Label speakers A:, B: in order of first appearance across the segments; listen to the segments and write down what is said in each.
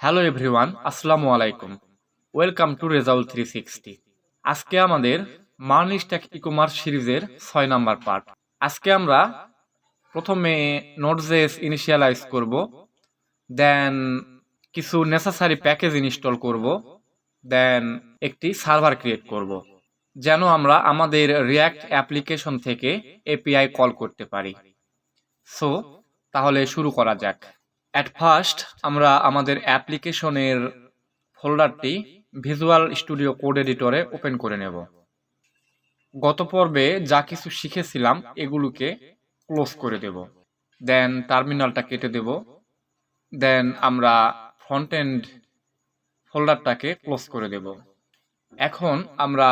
A: Hello everyone, আসসালামু আলাইকুম। Welcome to Rezaul 360। আজকে আমাদের মার্ন স্ট্যাক ই-কমার্স সিরিজের 6 নাম্বার পার্ট। আজকে আমরা প্রথমে নোড.জেএস ইনিশিয়ালাইজ করব, দেন কিছু নেসেসারি প্যাকেজ ইনস্টল করব, দেন একটি সার্ভার ক্রিয়েট করব, যেন আমরা আমাদের রিঅ্যাক্ট অ্যাপ্লিকেশন থেকে এপিআই কল করতে পারি। সো তাহলে শুরু করা যাক। অ্যাট ফার্স্ট আমরা আমাদের অ্যাপ্লিকেশনের ফোল্ডারটি ভিজুয়াল স্টুডিও কোড এডিটরে ওপেন করে নেব। গত পর্বে যা কিছু শিখেছিলাম এগুলোকে ক্লোজ করে দেব, দেন টার্মিনালটা কেটে দেব, দেন আমরা ফ্রন্ট এন্ড ফোল্ডারটাকে ক্লোজ করে দেব। এখন আমরা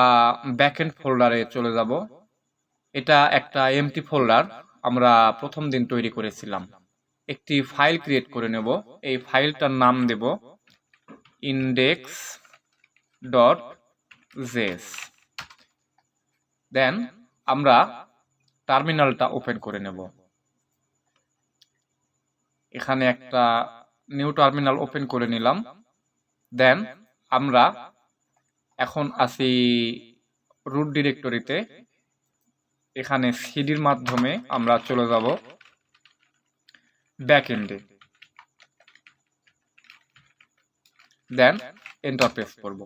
A: ব্যাকএন্ড ফোল্ডারে চলে যাব। এটা একটা এমটি ফোল্ডার আমরা প্রথম দিন তৈরি করেছিলাম। একটি ফাইল ক্রিয়েট করে নেব। এই ফাইলটার নাম দেব index.js। দেন আমরা টার্মিনালটা ওপেন করে নেব। এখানে একটা নিউ টার্মিনাল ওপেন করে নিলাম। দেন আমরা এখন আছি রুট ডিরেক্টরিতে। এখানে সিডির মাধ্যমে আমরা চলে যাব ব্যাকএন্ডে, দেন এন্টার প্রেস করব।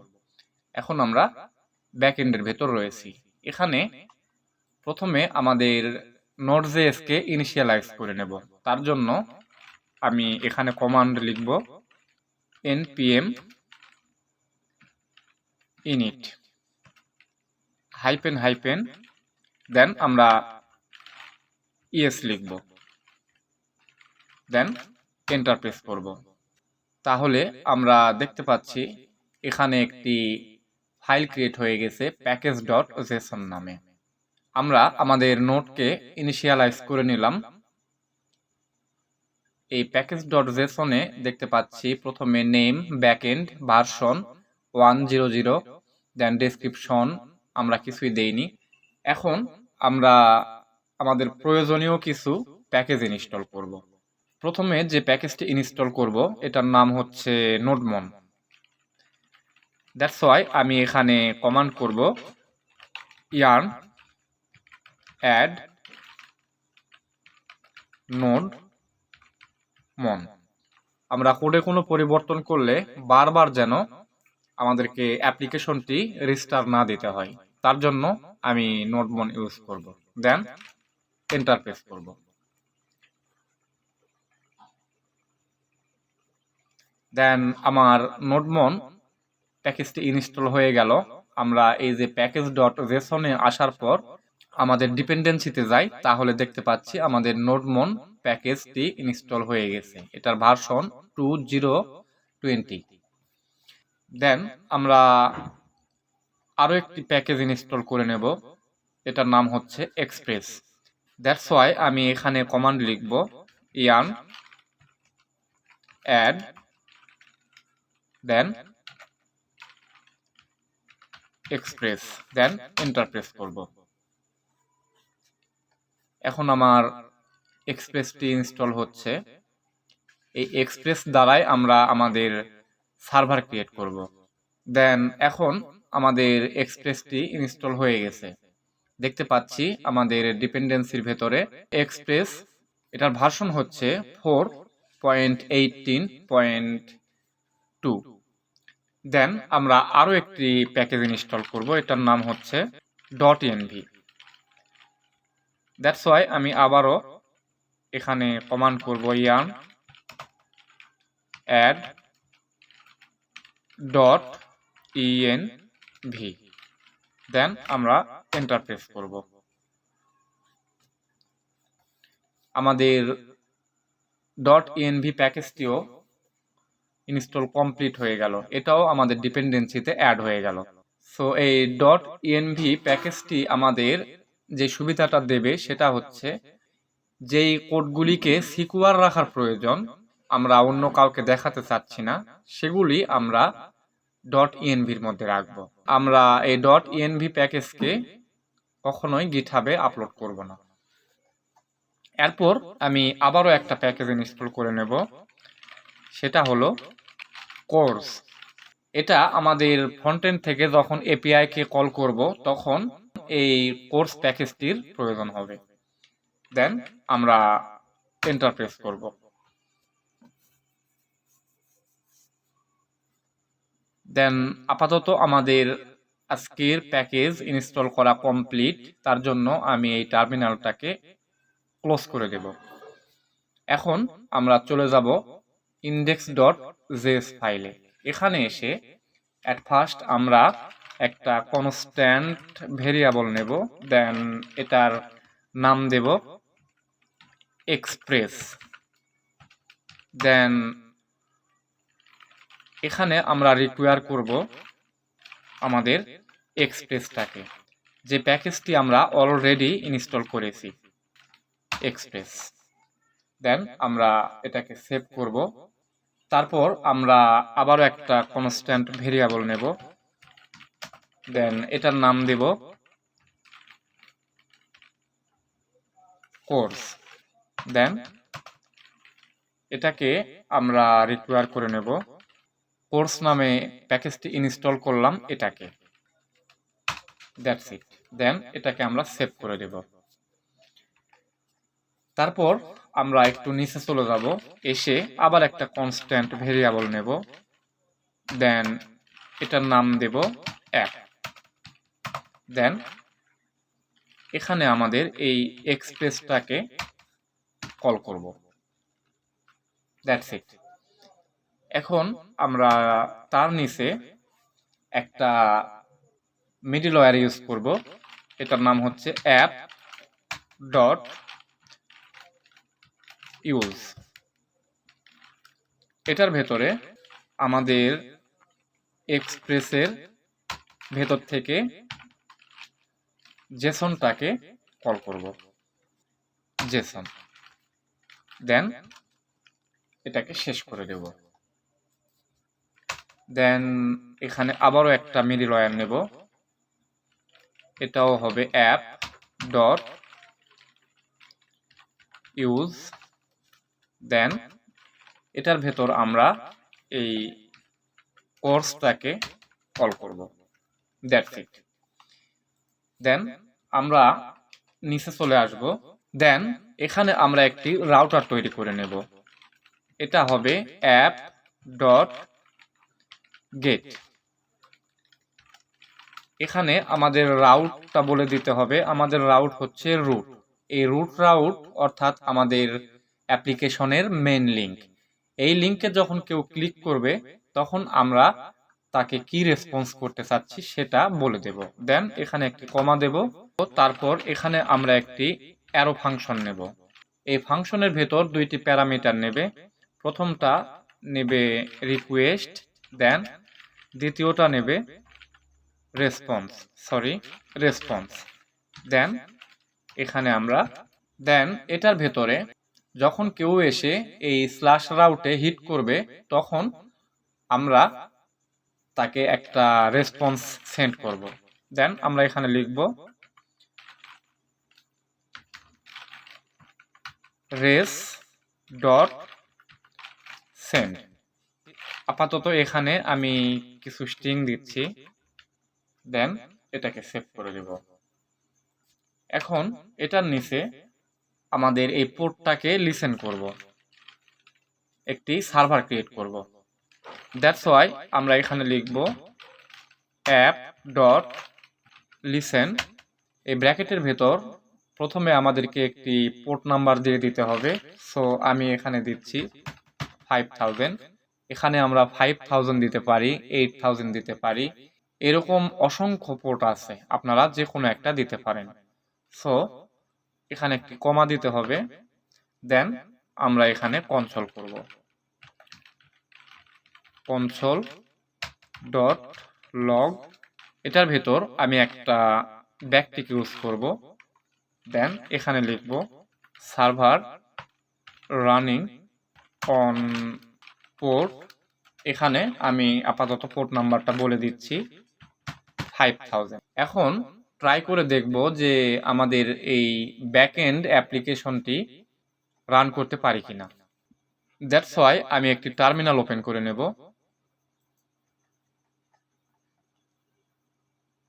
A: এখন আমরা ব্যাকএন্ডের ভেতর রয়েছি। এখানে প্রথমে আমাদের নোড.জেএস কে ইনিশিয়ালাইজ করে নেব। তার জন্য আমি এখানে কমান্ড লিখব npm init হাইপেন হাইপেন, দেন আমরা ইএস লিখব, দেন এন্টার প্রেস করব। তাহলে আমরা দেখতে পাচ্ছি এখানে একটি ফাইল ক্রিয়েট হয়ে গেছে প্যাকেজ.json নামে। আমরা আমাদের নোডকে ইনিশিয়ালাইজ করে নিলাম। এই প্যাকেজ.json-এ দেখতে পাচ্ছি প্রথমে নেম, ব্যাকএন্ড, ভার্সন 1.0.0, দেন ডেসক্রিপশন আমরা কিছুই দেইনি। এখন আমরা আমাদের প্রয়োজনীয় কিছু প্যাকেজ ইনস্টল করব। প্রথমে যে প্যাকেজটি ইনস্টল করব এটার নাম হচ্ছে নোডমন। দ্যাটস ওয়াই আমি এখানে কমান্ড করব yarn add node-mon। আমরা কোডে কোনো পরিবর্তন করলে বারবার যেন আমাদেরকে অ্যাপ্লিকেশনটি রিস্টার্ট না দিতে হয়, তার জন্য আমি নোডমন ইউজ করব। দেন এন্টার প্রেস করব। দেন আমার নোডমন প্যাকেজটি ইনস্টল হয়ে গেল। আমরা এই যে প্যাকেজ.json-এ আসার পর আমাদের ডিপেন্ডেন্সিতে যাই, তাহলে দেখতে পাচ্ছি আমাদের নোডমন প্যাকেজটি ইনস্টল হয়ে গেছে। এটার ভার্সন 2.0.20। দেন আমরা আরও একটি প্যাকেজ ইনস্টল করে নেব। এটার নাম হচ্ছে এক্সপ্রেস। দ্যাটস ওয়াই আমি এখানে কমান্ড লিখব yarn add, দেন এক্সপ্রেস, দেন এন্টার প্রেস করব। এখন আমার এক্সপ্রেসটি ইনস্টল হচ্ছে। এই এক্সপ্রেস দ্বারাই আমরা আমাদের সার্ভার ক্রিয়েট করব। দেন এখন আমাদের এক্সপ্রেসটি ইনস্টল হয়ে গেছে। দেখতে পাচ্ছি আমাদের ডিপেন্ডেন্সির ভেতরে এক্সপ্রেস, এটার ভার্সন হচ্ছে 4.18.2। দেন আমরা আরও একটি প্যাকেজ ইনস্টল করব। এটার নাম হচ্ছে .env। দ্যাটস ওয়াই আমি আবারও এখানে কমান্ড করব yarn add .env, দেন আমরা এন্টার প্রেস করব। আমাদের .env প্যাকেজটিও ইনস্টল কমপ্লিট হয়ে গেল। এটাও আমাদের ডিপেন্ডেন্সিতে অ্যাড হয়ে গেল। সো এই .env প্যাকেজটি আমাদের যে সুবিধাটা দেবে সেটা হচ্ছে যেই কোডগুলিকে সিকিউর রাখার প্রয়োজন, আমরা অন্য কাউকে দেখাতে চাচ্ছি না, সেগুলি আমরা .env-র মধ্যে রাখব। আমরা এই .env প্যাকেজকে কখনোই গিটহাবে আপলোড করব না। এরপর আমি আবারও একটা প্যাকেজ ইনস্টল করে নেব। সেটা হলো কোর্স, এটা আমাদের ফ্রন্টএন্ড থেকে যখন এপিআই কে কল করব তখন এই কোর্স প্যাকেজটির প্রয়োজন হবে। দেন আমরা এন্টার প্রেস করব। দেন আপাতত আমাদের আজকের প্যাকেজ ইনস্টল করা কমপ্লিট, তার জন্য আমি এই টার্মিনালটাকে ক্লোজ করে দেব। এখন আমরা চলে যাব index.js ফাইলে। এখানে এসে অ্যাট ফার্স্ট আমরা একটা কনস্ট্যান্ট ভেরিয়েবল নেব, দেন এটার নাম দেব এক্সপ্রেস। দেন এখানে আমরা রিকোয়ার করব আমাদের এক্সপ্রেসটাকে, যে প্যাকেজটি আমরা অলরেডি ইনস্টল করেছি, এক্সপ্রেস। দেন আমরা এটাকে সেভ করব। তারপর আমরা আবারও একটা কনস্ট্যান্ট ভেরিয়েবল নেব, দেন এটার নাম দেব কোর্স। দেন এটাকে আমরা রিকোয়ার করে নেব, কোর্স নামে প্যাকেজটি ইনস্টল করলাম এটাকে, দ্যাটস ইট। দেন এটাকে আমরা সেভ করে দেব। তারপর আমরা একটু নিচে চলে যাব, এসে আবার একটা কনস্ট্যান্ট ভেরিয়েবল নেব, দেন এটার নাম দেব অ্যাপ। দেন এখানে আমাদের এই এক্সপ্রেসটাকে কল করব, দ্যাটস ইট। এখন আমরা তার নিচে একটা মিডলওয়্যার ইউজ করব, এটার নাম হচ্ছে অ্যাপ ডট ইউজ। এটার ভেতরে আমাদের এক্সপ্রেসের ভেতর থেকে জেসনটাকে কল করব, জেসন। দেন এটাকে শেষ করে দেব। দেন এখানে আবারও একটা মিডলওয়্যার নেব, এটাও হবে অ্যাপ ডট ইউজ। দেন এটার ভেতর আমরা এই কোর্সটাকে কল করব, দ্যাটস ইট। দেন আমরা নিচে চলে আসব। দেন এখানে আমরা একটি রাউটার তৈরি করে নেব, এটা হবে অ্যাপ ডট গেট। এখানে আমাদের রাউটটা বলে দিতে হবে, আমাদের রাউট হচ্ছে রুট। এই রুট রাউট অর্থাৎ আমাদের অ্যাপ্লিকেশনের মেইন লিঙ্ক। এই লিঙ্কে যখন কেউ ক্লিক করবে তখন আমরা তাকে কি রেসপন্স করতে চাচ্ছি সেটা বলে দেব। দেন এখানে একটি কমা দেব। তারপর এখানে আমরা একটি অ্যারো ফাংশন নেব। এই ফাংশনের ভেতর দুইটি প্যারামিটার নেবে, প্রথমটা নেবে রিকোয়েস্ট, দেন দ্বিতীয়টা নেবে রেসপন্স। দেন এখানে আমরা দেন এটার ভেতরে যখন কেউ এসে এই স্ল্যাশ রাউটে হিট করবে তখন আমরা তাকে একটা রেসপন্স সেন্ড করব। দেন আমরা এখানে লিখব রেস ডট সেন্ড। আপাতত এখানে আমি কিছু স্ট্রিং দিচ্ছি, দেন এটাকে সেভ করে দেব। এখন এটার নিচে আমাদের এই পোর্টটাকে লিসেন করব, একটি সার্ভার ক্রিয়েট করব। দ্যাটস ওয়াই আমরা এখানে লিখব অ্যাপ ডট লিসেন। এই ব্র্যাকেটের ভেতর প্রথমে আমাদেরকে একটি পোর্ট নাম্বার দিয়ে দিতে হবে, সো আমি এখানে দিচ্ছি 5000। এখানে আমরা 5000 দিতে পারি, 8000 দিতে পারি, এরকম অসংখ্য পোর্ট আছে, আপনারা যে কোনো একটা দিতে পারেন। সো এখানে একটি কমা দিতে হবে। দেন আমরা এখানে কনসোল করব, কনসোল ডট লগ। এটার ভেতর আমি একটা ব্যাকটিক ইউজ করব। দেন এখানে লিখব সার্ভার রানিং অন পোর্ট। এখানে আমি আপাতত পোর্ট নাম্বারটা বলে দিচ্ছি 5000। এখন ট্রাই করে দেখব যে আমাদের এই ব্যাকএন্ড অ্যাপ্লিকেশনটি রান করতে পারি কিনা। দ্যাটস ওয়াই আমি একটি টার্মিনাল ওপেন করে নেব।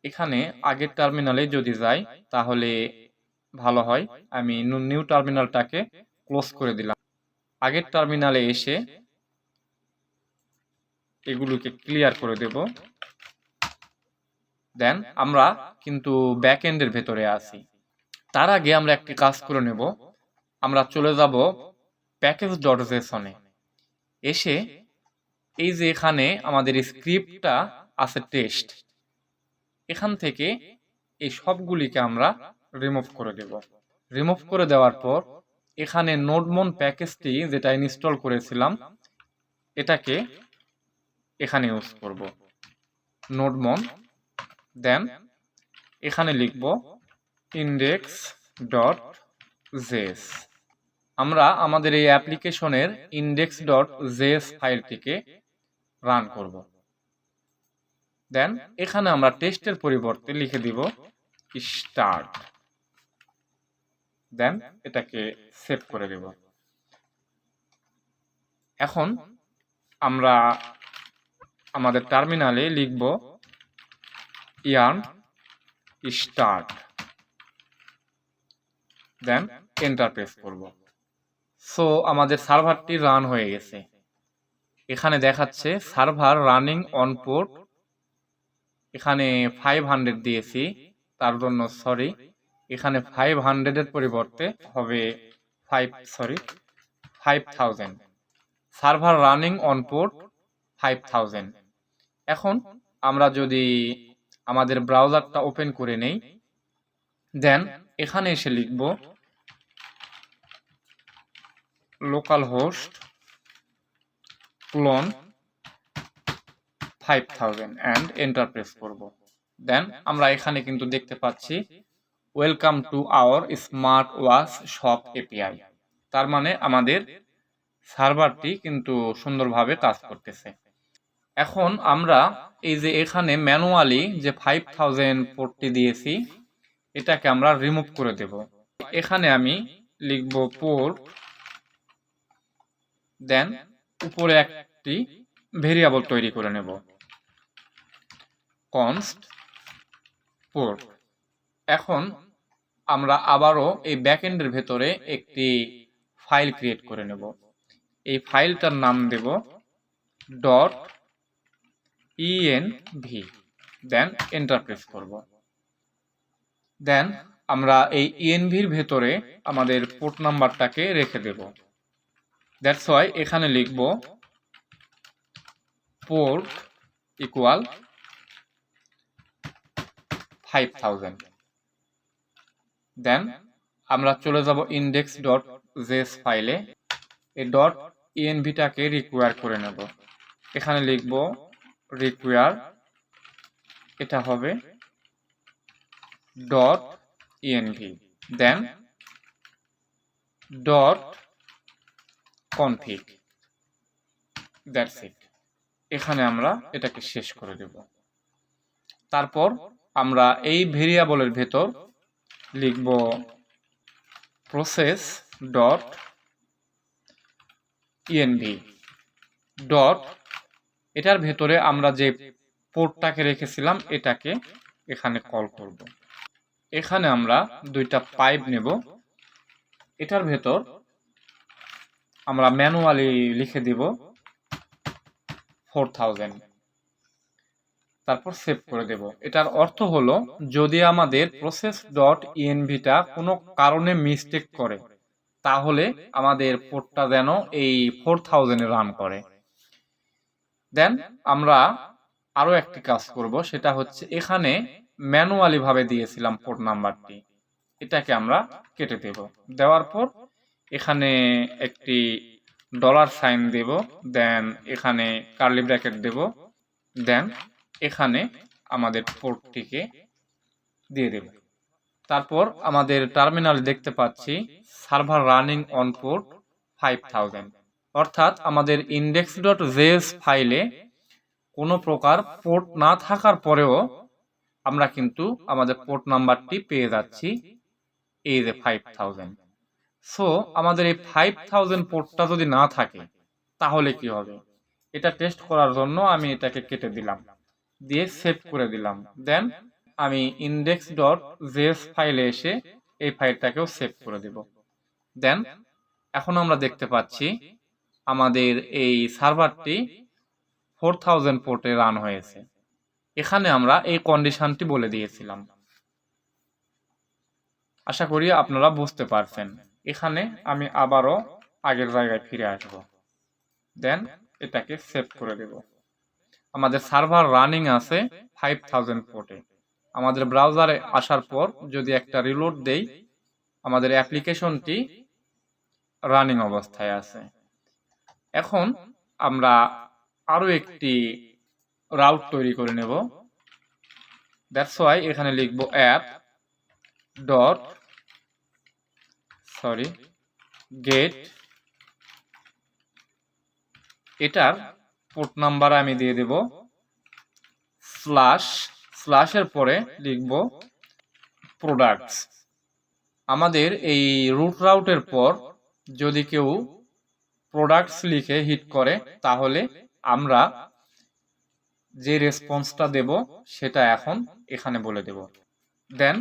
A: এখানে আগের টার্মিনালে যদি যাই তাহলে ভালো হয়। আমি নিউ টার্মিনালটাকে ক্লোজ করে দিলাম। আগের টার্মিনালে এসে এগুলোকে ক্লিয়ার করে দেব। দেন আমরা কিন্তু ব্যাক এন্ডের ভেতরে আছি। তার আগে আমরা একটি কাজ করে নেব। আমরা চলে যাব প্যাকেজ.json এ। এসে এই যে এখানে আমাদের স্ক্রিপ্টটা আছে টেস্ট, এখান থেকে এই সবগুলিকে আমরা রিমুভ করে দেব। রিমুভ করে দেওয়ার পর এখানে নোডমন প্যাকেজটি যেটা ইনস্টল করেছিলাম এটাকে এখানে ইউজ করব। নোডমন, দেন এখানে লিখব index.js। আমরা আমাদের এই অ্যাপ্লিকেশনের index.js ফাইলটিকে রান করব। দেন এখানে আমরা টেস্টের পরিবর্তে লিখে দিব স্টার্ট। দেন এটাকে সেভ করে দেব। এখন আমরা আমাদের টার্মিনালে লিখব yarn start, then enter press করব। সো আমাদের সার্ভারটি রান হয়ে গেছে। এখানে দেখাচ্ছে সার্ভার রানিং অন পোর্ট, এখানে 500 দিয়েছি, তার জন্য সরি। এখানে 500 এর পরিবর্তে হবে 5000। Server running on port 5000। এখন আমরা যদি আমাদের ব্রাউজারটা ওপেন করে নেই, দেন এখানে এসে লিখব local host colon 5000 and enter press করব। দেন আমরা এখানে কিন্তু দেখতে পাচ্ছি welcome to our smart watch shop API. তার মানে আমাদের সার্ভারটি কিন্তু সুন্দরভাবে কাজ করতেছে। এখন আমরা এই যে এখানে ম্যানুয়ালি যে 5000 পোর্টটি দিয়েছি এটাকে আমরা রিমুভ করে দেব। এখানে আমি লিখব পোর্ট, দেন উপরে একটি ভেরিয়েবল তৈরি করে নেব কনস্ট পোর্ট। এখন আমরা আবারও এই ব্যাকএন্ডের ভেতরে একটি ফাইল ক্রিয়েট করে নেব। এই ফাইলটার নাম দেব .env, দেন এন্টার প্রেস করব। দেন আমরা এই envর ভেতরে আমাদের পোর্ট নাম্বারটাকে রেখে দেব। দ্যাটস ওয়াই এখানে লিখব পোর্ট ইকুয়াল 5000। দেন আমরা চলে যাব index.js ফাইলে, এই .envটাকে রিকোয়ার করে নেব। এখানে লিখব রিকোয়ার, এটা হবে .env, then .config, that's it. এখানে আমরা এটাকে শেষ করে দেব। তারপর আমরা এই ভেরিয়েবলের ভেতর লিখব প্রসেস .env এটার ভেতরে আমরা যে পোর্টটাকে রেখেছিলাম এটাকে এখানে কল করব। এখানে আমরা দুইটা পাইপ নেব, এটার ভেতর আমরা ম্যানুয়ালি লিখে দিব 4000, তারপর সেভ করে দেব। এটার অর্থ হলো যদি আমাদের process.envটা কোনো কারণে মিস্টেক করে তাহলে আমাদের পোর্টটা যেন এই 4000 এ রান করে। দেন আমরা আরো একটি কাজ করব, সেটা হচ্ছে এখানে ম্যানুয়ালি ভাবে দিয়েছিলাম পোর্ট নাম্বারটি, এটাকে আমরা কেটে দেব। দেওয়ার পর এখানে একটি $সাইন দেব, দেন এখানে কার্লি ব্র্যাকেট দেব, দেন এখানে আমাদের পোর্টটিকে দিয়ে দেব। তারপর আমাদের টার্মিনালে দেখতে পাচ্ছি সার্ভার রানিং অন পোর্ট 5000, অর্থাৎ আমাদের index.js ফাইলে কোনো প্রকার পোর্ট না থাকার পরেও আমরা কিন্তু আমাদের পোর্ট নাম্বারটি পেয়ে যাচ্ছি, এই যে 5000। সো আমাদের এই 5000 পোর্টটা যদি না থাকে তাহলে কি হবে, এটা টেস্ট করার জন্য আমি এটাকে কেটে দিলাম, দিয়ে সেভ করে দিলাম। দেন আমি index.js ফাইলে এসে এই ফাইলটাকেও সেভ করে দেব। দেন এখন আমরা দেখতে পাচ্ছি আমাদের এই সার্ভারটি 4000 পোর্টে রান হয়েছে। এখানে আমরা এই কন্ডিশনটি বলে দিয়েছিলাম। আশা করি আপনারা বুঝতে পারছেন। এখানে আমি আবারও আগের জায়গায় ফিরে আসব। দেন এটাকে সেভ করে দেব। আমাদের সার্ভার রানিং আছে 5000 পোর্টে। আমাদের ব্রাউজারে আসার পর যদি একটা রিলোড দেই, আমাদের অ্যাপ্লিকেশনটি রানিং অবস্থায় আছে। এখন আমরা আরো একটি রাউট তৈরি করে নেব। দ্যাটস ওয়াই এখানে লিখব get এটার পোর্ট নাম্বার আমি দিয়ে দেব স্ল্যাশের পরে লিখব প্রোডাক্টস। আমাদের এই রুট রাউটের পর যদি কেউ প্রোডাক্টস লিখে হিট করে, তাহলে আমরা যে রেসপন্সটা দেব সেটা এখন এখানে বলে দেব। দেন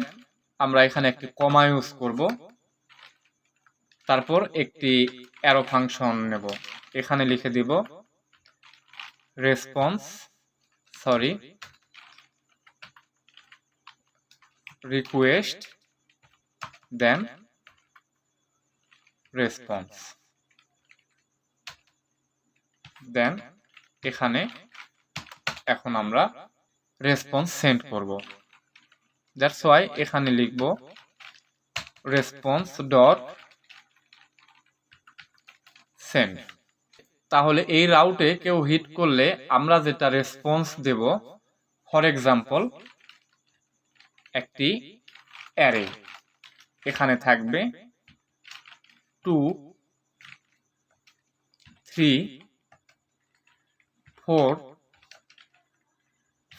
A: আমরা এখানে একটি কমা ইউজ করব, তারপর একটি অ্যারো ফাংশন নেব। এখানে লিখে দিব রিকোয়েস্ট দেন রেসপন্স। দেন এখানে এখন আমরা রেসপন্স সেন্ড করব। দ্যাটস ওয়াই এখানে লিখব রেসপন্স ডট সেন্ড। তাহলে এই রাউটে কেউ হিট করলে আমরা যেটা রেসপন্স দেব, ফর এক্সাম্পল একটি অ্যারে, এখানে থাকবে 2 3 4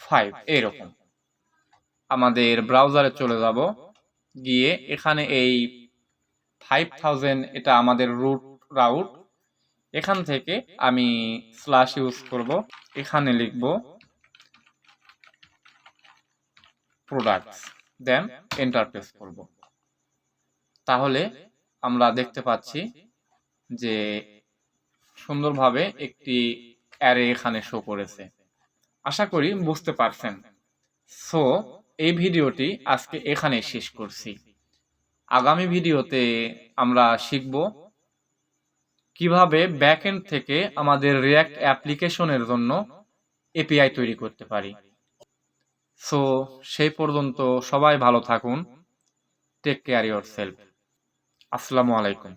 A: 5 এরকম। আমাদের ব্রাউজারে চলে যাব, গিয়ে এখানে এই 5000 এটা আমাদের রুট রাউট। এখান থেকে আমি স্ল্যাশ ইউজ করব, এখানে লিখব প্রোডাক্টস, দেন এন্টার প্রেস করব। তাহলে আমরা দেখতে পাচ্ছি যে সুন্দরভাবে একটি অ্যারে এখানে শো করেছে। আশা করি বুঝতে পারছেন। সো এই ভিডিওটি আজকে এখানে শেষ করছি। আগামী ভিডিওতে আমরা শিখব কিভাবে ব্যাকএন্ড থেকে আমাদের রিঅ্যাক্ট অ্যাপ্লিকেশনের জন্য এপিআই তৈরি করতে পারি। সো সেই পর্যন্ত সবাই ভালো থাকুন। Take care yourself. আসসালামু আলাইকুম।